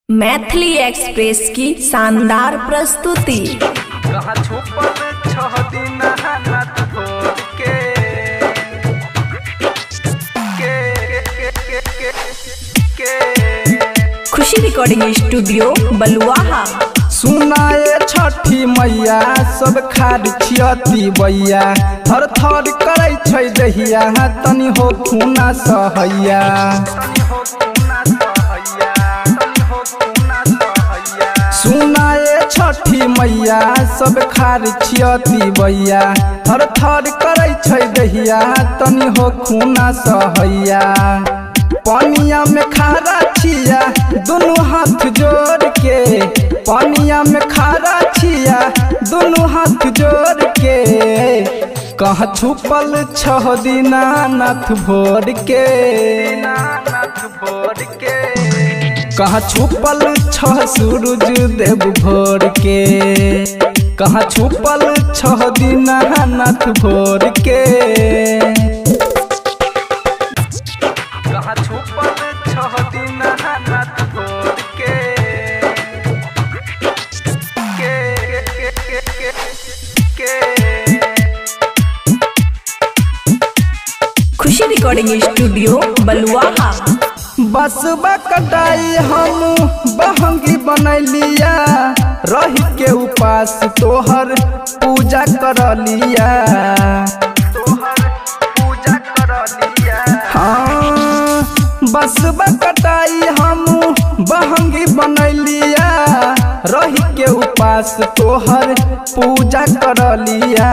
Maithili express की शानदार प्रस्तुति। कहाँ छुपल छह दिन हाथ भोर के खुशी रिकॉर्डिंग स्टूडियो बलुआहा। सुनाए छठी मैया सब खाड़ छियती बैया थर थर करे छै दहिया तनी हो खूना सहैया। सुनाए छठी मैया सब खाड़ छियती बैया थर थर करे छै दहिया तनी हो खूना सहैया। पानिया में खारा छिया दोनों हाथ जोड़ के, पानिया में खारा छिया दोनों हाथ जोड़ के। कहाँ छुपल छह दिना नाथ भोर के, कहाँ छुपल छह सूरज देव भोर के। कहाँ छुपल छह दिना नाथ भोर के। कहाँ छुपल छह दिन नाथ भोर के खुशी रिकॉर्डिंग स्टूडियो बलुआहा। बस कटाई हम बहंगी बनैलिया रही के उपास तोहर पूजा कर लिया। हाँ बस कटाई हम बहंगी बनैलिया रही के उपास तोहर पूजा कर लिया।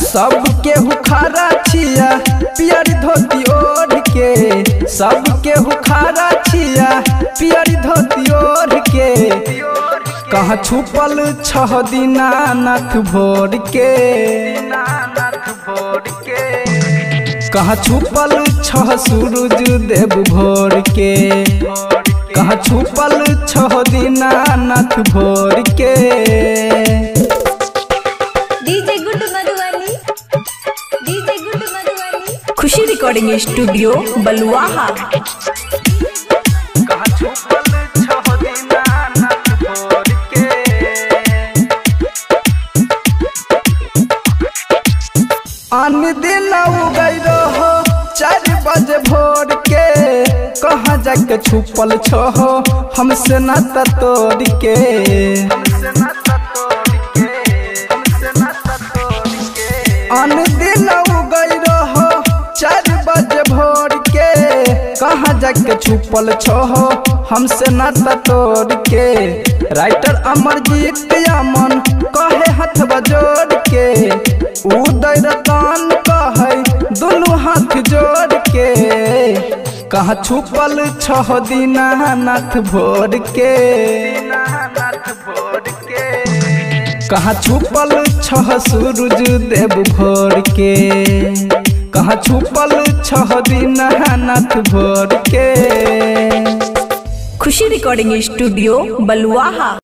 सबके हुखारा छिया पियर धोती ओढ़ के, सबके हुखारा छिया पियर धोती ओढ़ के। कहाँ छुपल छह दिना नाथ भोर के, कहाँ छुपल छह सूरज देव भोर के। कहाँ छुपल छह दिना नाथ भोर के। DJ good Madhubani, DJ good Madhubani. Khushi recording studio Baluaha. कहाँ छुपल छह दिना नाथ भोर के। आन दिन उगई रहो 4 बजे भोर के। कहाँ जाके छुपल छहो हमसे नाता तोड़ के। आन दिन उगई रहो 4 बजे भोर के। कहाँ जाके छुपल छहो हमसे नाता तोड़ के। राइटर अमरजीत अमन कहे हाथ बजोड़ के, उदय रतन कहे दोनों हाथ जोड़ के। कहाँ छुपल छह दिना नाथ भोर के, कहाँ छुपल छह सूरज देव भोर के। कहाँ छुपल छह दिना नाथ भोर के। खुशी रिकॉर्डिंग स्टूडियो बलुआहा।